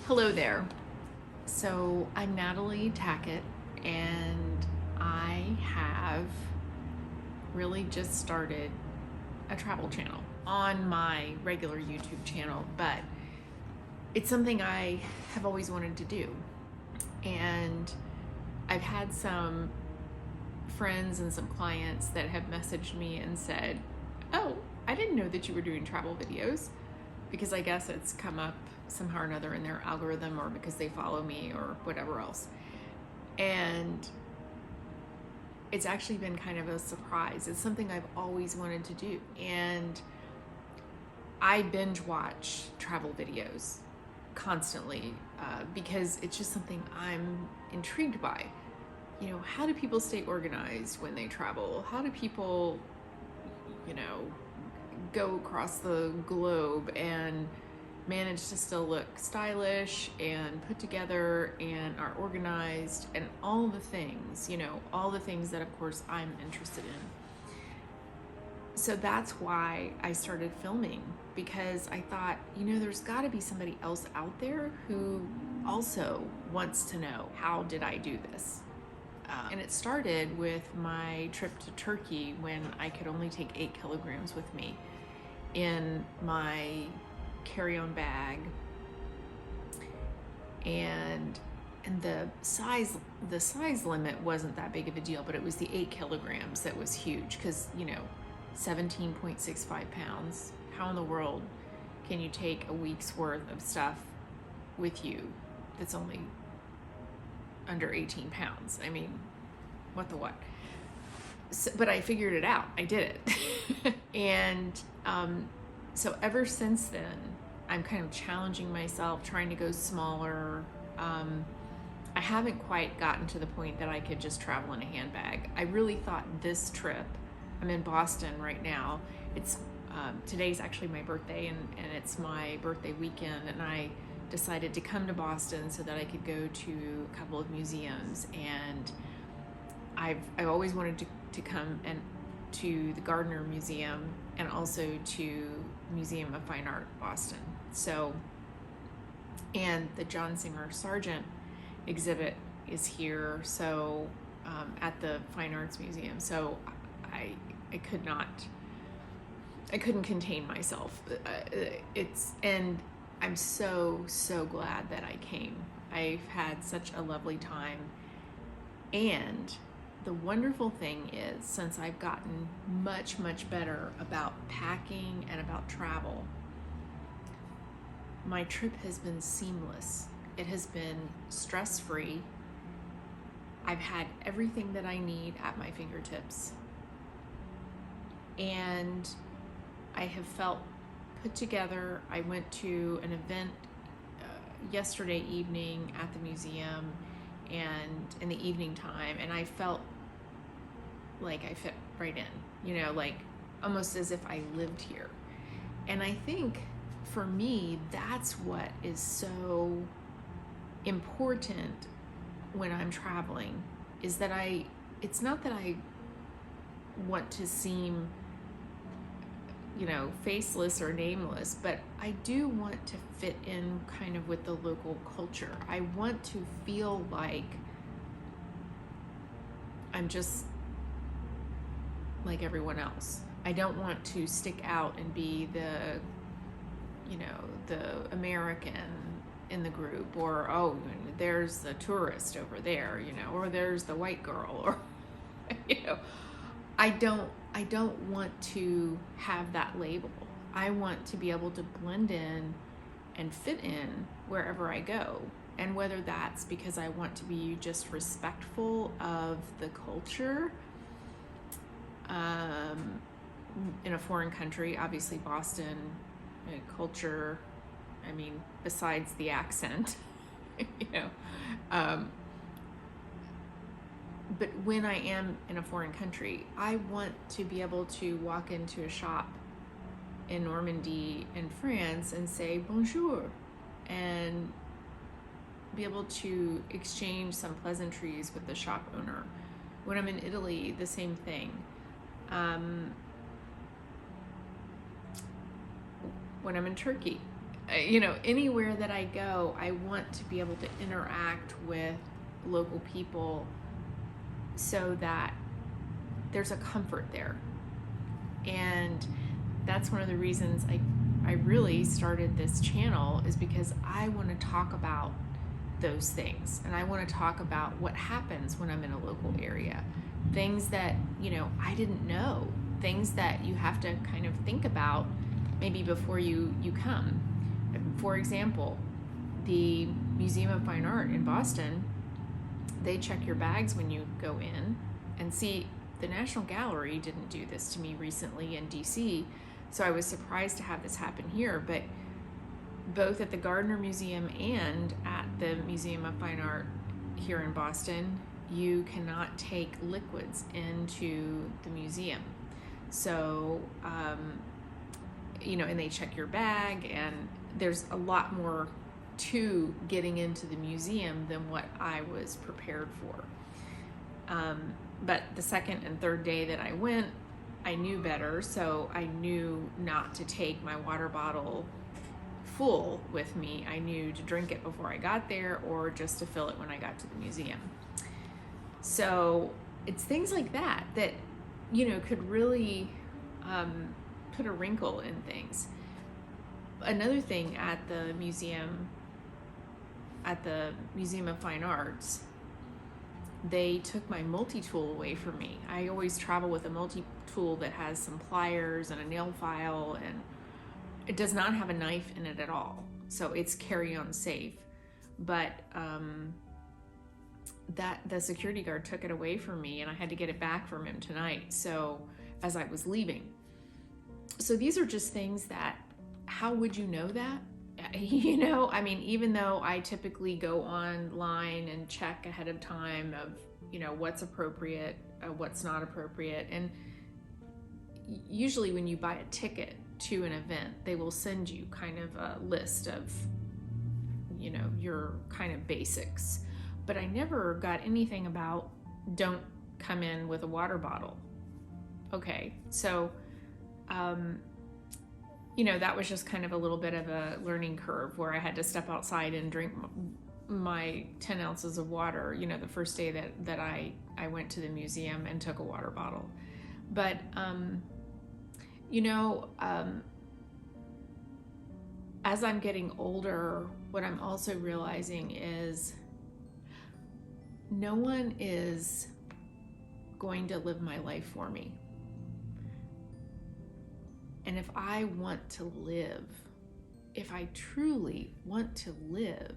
Hello there. So I'm Natalie Tackett, and I have really just started a travel channel on my regular YouTube channel, but it's something I have always wanted to do. And I've had some friends and some clients that have messaged me and said, "Oh, I didn't know that you were doing travel videos," because I guess it's come up somehow or another in their algorithm, or because they follow me or whatever else. And it's actually been kind of a surprise. It's something I've always wanted to do. And I binge watch travel videos constantly because it's just something I'm intrigued by. You know, how do people stay organized when they travel? How do people, you know, go across the globe and manage to still look stylish and put together and are organized and all the things, all the things that of course I'm interested in. So that's why I started filming, because I thought, there's got to be somebody else out there who also wants to know, how did I do this? And it started with my trip to Turkey, when I could only take 8 kilograms with me in my carry-on bag, and the size limit wasn't that big of a deal, but it was the 8 kilograms that was huge, because 17.65 pounds. How in the world can you take a week's worth of stuff with you that's only under 18 pounds? I mean, what the what? So, but I figured it out. I did it. And so ever since then, I'm kind of challenging myself, trying to go smaller. I haven't quite gotten to the point that I could just travel in a handbag. I really thought this trip, I'm in Boston right now. It's today's actually my birthday, and it's my birthday weekend, and I decided to come to Boston so that I could go to a couple of museums. And I've always wanted to come and to the Gardner Museum, and also to Museum of Fine Art Boston. So, and the John Singer Sargent exhibit is here, so at the Fine Arts Museum. So I couldn't contain myself. And I'm so glad that I came. I've had such a lovely time. And the wonderful thing is, since I've gotten much better about packing and about travel, my trip has been seamless. It has been stress-free. I've had everything that I need at my fingertips. And I have felt put together. I went to an event yesterday evening at the museum, and in the evening time, and I felt like I fit right in, like almost as if I lived here. And I think for me, that's what is so important when I'm traveling, is that it's not that I want to seem, faceless or nameless, but I do want to fit in kind of with the local culture. I want to feel like I'm just like everyone else. I don't want to stick out and be the American in the group, or, oh, there's the tourist over there, or there's the white girl, or I don't want to have that label. I want to be able to blend in and fit in wherever I go. And whether that's because I want to be just respectful of the culture in a foreign country, obviously Boston culture, I mean, besides the accent, but when I am in a foreign country, I want to be able to walk into a shop in Normandy in France and say bonjour, and be able to exchange some pleasantries with the shop owner. When I'm in Italy, the same thing. When I'm in Turkey, Anywhere that I go, I want to be able to interact with local people so that there's a comfort there. And that's one of the reasons I really started this channel, is because I want to talk about those things. And I want to talk about what happens when I'm in a local area. Things that, I didn't know. Things that you have to kind of think about maybe before you come. For example, the Museum of Fine Art in Boston, they check your bags when you go in. And see, the National Gallery didn't do this to me recently in DC, so I was surprised to have this happen here. But both at the Gardner Museum and at the Museum of Fine Art here in Boston, you cannot take liquids into the museum. So, and they check your bag, and there's a lot more to getting into the museum than what I was prepared for. But the second and third day that I went, I knew better, so I knew not to take my water bottle full with me. I knew to drink it before I got there, or just to fill it when I got to the museum. So it's things like that could really put a wrinkle in things. Another thing at the Museum of Fine Arts, they took my multi-tool away from me. I always travel with a multi-tool that has some pliers and a nail file, and it does not have a knife in it at all. So it's carry-on safe. But that the security guard took it away from me, and I had to get it back from him tonight, so as I was leaving. So these are just things that, how would you know that? Even though I typically go online and check ahead of time of, what's appropriate, what's not appropriate. And usually when you buy a ticket to an event, they will send you kind of a list of, your kind of basics. But I never got anything about don't come in with a water bottle. Okay, so, that was just kind of a little bit of a learning curve where I had to step outside and drink my 10 ounces of water, the first day that I went to the museum and took a water bottle. But, as I'm getting older, what I'm also realizing is no one is going to live my life for me. And if I want to live, if I truly want to live,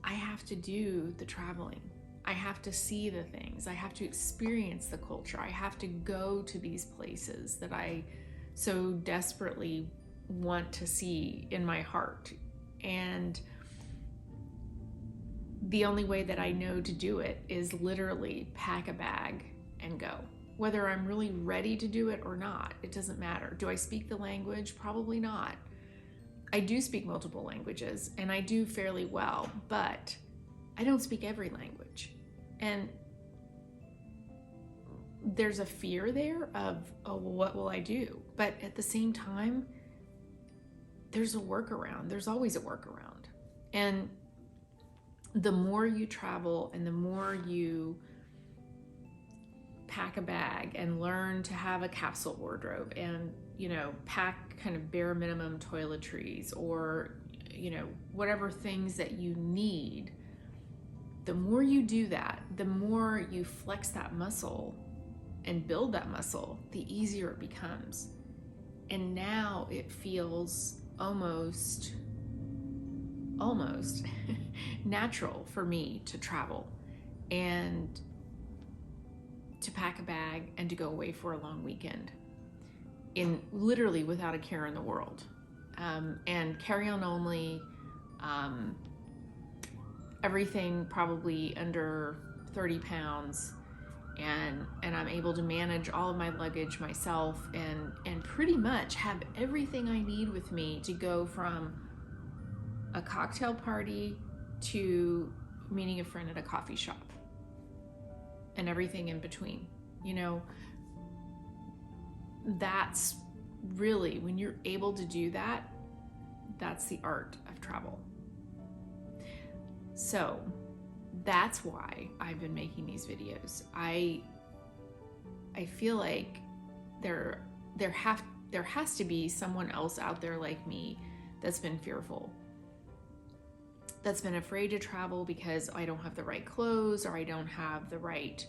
I have to do the traveling. I have to see the things. I have to experience the culture. I have to go to these places that I so desperately want to see in my heart. And the only way that I know to do it is literally pack a bag and go. Whether I'm really ready to do it or not, it doesn't matter. Do I speak the language? Probably not. I do speak multiple languages, and I do fairly well, but I don't speak every language. And there's a fear there of, oh, well, what will I do? But at the same time, there's a workaround. There's always a workaround. And the more you travel and the more you pack a bag and learn to have a capsule wardrobe and, pack kind of bare minimum toiletries or, whatever things that you need, the more you do that, the more you flex that muscle and build that muscle, the easier it becomes. And now it feels almost natural for me to travel and to pack a bag and to go away for a long weekend, in literally without a care in the world, and carry on only, everything probably under 30 pounds, and I'm able to manage all of my luggage myself, and pretty much have everything I need with me to go from a cocktail party to meeting a friend at a coffee shop and everything in between. That's really, when you're able to do that, That's the art of travel. So that's why I've been making these videos. I feel like there has to be someone else out there like me that's been fearful, that's been afraid to travel because I don't have the right clothes, or I don't have the right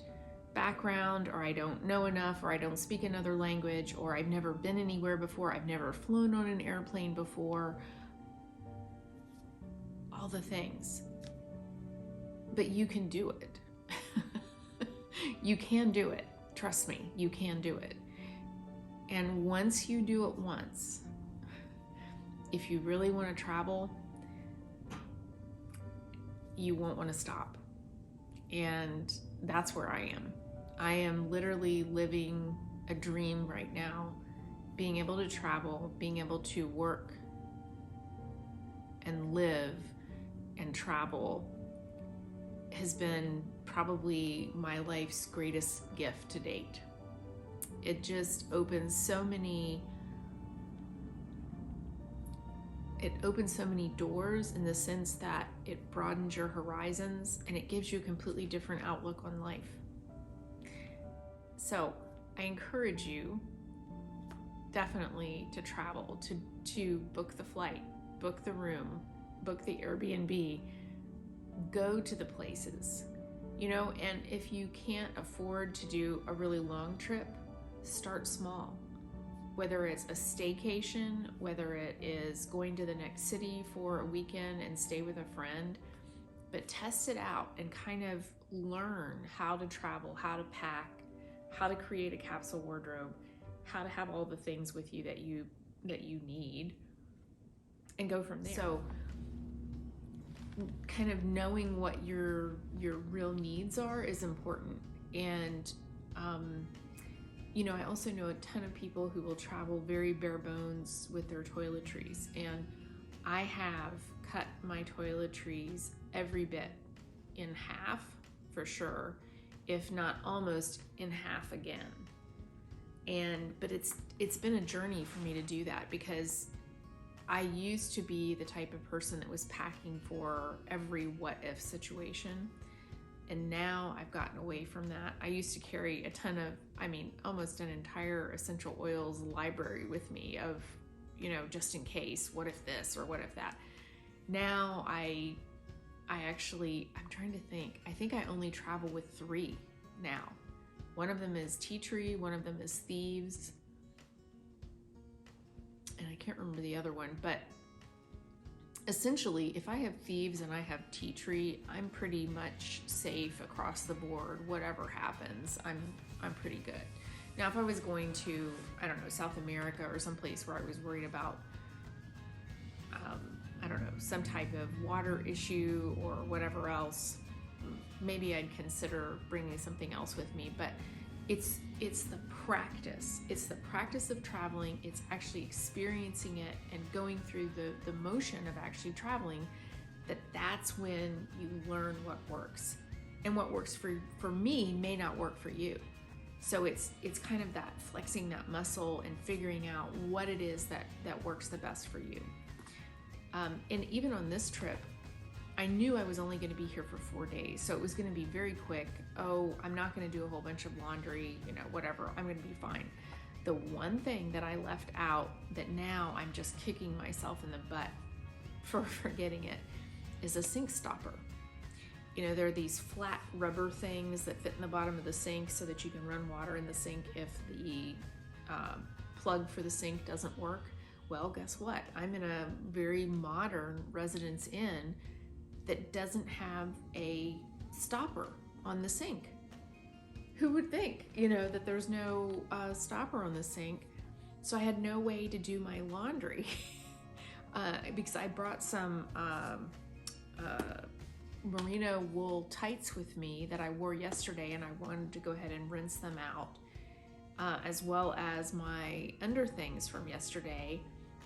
background, or I don't know enough, or I don't speak another language, or I've never been anywhere before, I've never flown on an airplane before, all the things. But you can do it. You can do it. Trust me, you can do it. And once you do it once, if you really want to travel, you won't want to stop. And that's where I am. I am literally living a dream right now, being able to travel, being able to work and live and travel has been probably my life's greatest gift to date. It just opens so many doors, in the sense that it broadens your horizons and it gives you a completely different outlook on life. So I encourage you definitely to travel, to book the flight, book the room, book the Airbnb, go to the places, and if you can't afford to do a really long trip, start small. Whether it's a staycation, whether it is going to the next city for a weekend and stay with a friend, but test it out and kind of learn how to travel, how to pack, how to create a capsule wardrobe, how to have all the things with you that you need, and go from there. So kind of knowing what your real needs are is important. And I also know a ton of people who will travel very bare bones with their toiletries, and I have cut my toiletries every bit in half for sure, if not almost in half again. But it's been a journey for me to do that, because I used to be the type of person that was packing for every what if situation. And now I've gotten away from that. I used to carry almost an entire essential oils library with me of, just in case, what if this or what if that. Now I'm trying to think. I think I only travel with 3 now. One of them is tea tree, one of them is thieves, and I can't remember the other one, but essentially, if I have thieves and I have tea tree, I'm pretty much safe across the board. Whatever happens, I'm pretty good. Now, if I was going to, South America or someplace where I was worried about, some type of water issue or whatever else, maybe I'd consider bringing something else with me. But it's the practice. It's the practice of traveling. It's actually experiencing it and going through the motion of actually traveling, that's when you learn what works. And what works for me may not work for you. So it's kind of that flexing that muscle and figuring out what it is that works the best for you. And even on this trip, I knew I was only going to be here for 4 days, so it was going to be very quick. Oh, I'm not going to do a whole bunch of laundry, whatever. I'm going to be fine. The one thing that I left out that now I'm just kicking myself in the butt for forgetting it is a sink stopper. There are these flat rubber things that fit in the bottom of the sink so that you can run water in the sink if the plug for the sink doesn't work. Well, guess what? I'm in a very modern Residence Inn that doesn't have a stopper on the sink. Who would think, that there's no stopper on the sink? So I had no way to do my laundry because I brought some merino wool tights with me that I wore yesterday, and I wanted to go ahead and rinse them out, as well as my underthings from yesterday.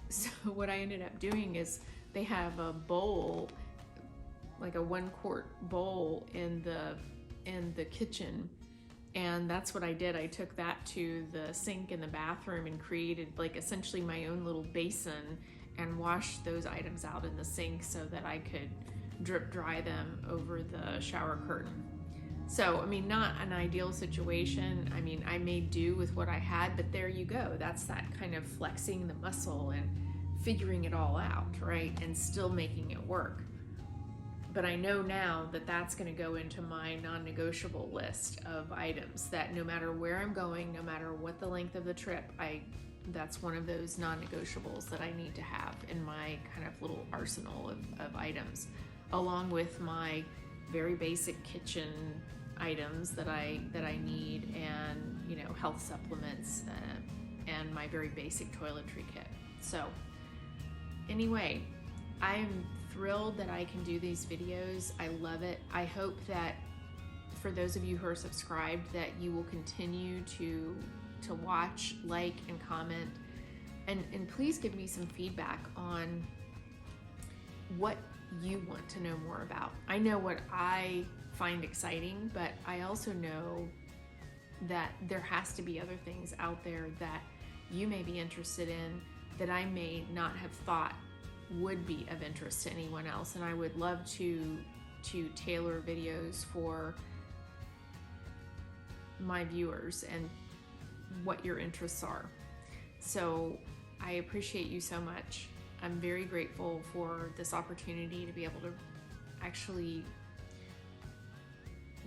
So what I ended up doing is they have a bowl, like a 1-quart bowl in the kitchen, and that's what I did. I took that to the sink in the bathroom and created like essentially my own little basin and wash those items out in the sink so that I could drip dry them over the shower curtain. So, I mean, not an ideal situation. I mean, I made do with what I had, but there you go. That's that kind of flexing the muscle and figuring it all out, right? And still making it work. But I know now that that's going to go into my non-negotiable list of items that no matter where I'm going, no matter what the length of the trip, that's one of those non-negotiables that I need to have in my kind of little arsenal of items, along with my very basic kitchen items that I need, and health supplements, and my very basic toiletry kit. So anyway, I am thrilled that I can do these videos. I love it. I hope that for those of you who are subscribed, that you will continue to watch, like, and comment, and please give me some feedback on what you want to know more about. I know what I find exciting, but I also know that there has to be other things out there that you may be interested in that I may not have thought would be of interest to anyone else, and I would love to tailor videos for my viewers and what your interests are. So I appreciate you so much. I'm very grateful for this opportunity to be able to actually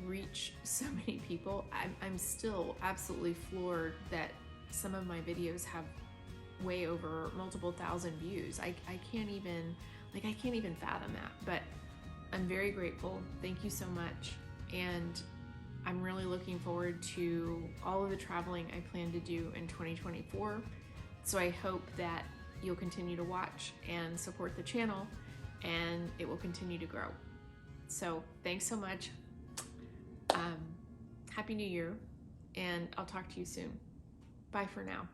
reach so many people. I'm still absolutely floored that some of my videos have way over multiple thousand views. I can't even fathom that, but I'm very grateful. Thank you so much. And I'm really looking forward to all of the traveling I plan to do in 2024. So I hope that you'll continue to watch and support the channel, and it will continue to grow. So thanks so much. Happy New Year, and I'll talk to you soon. Bye for now.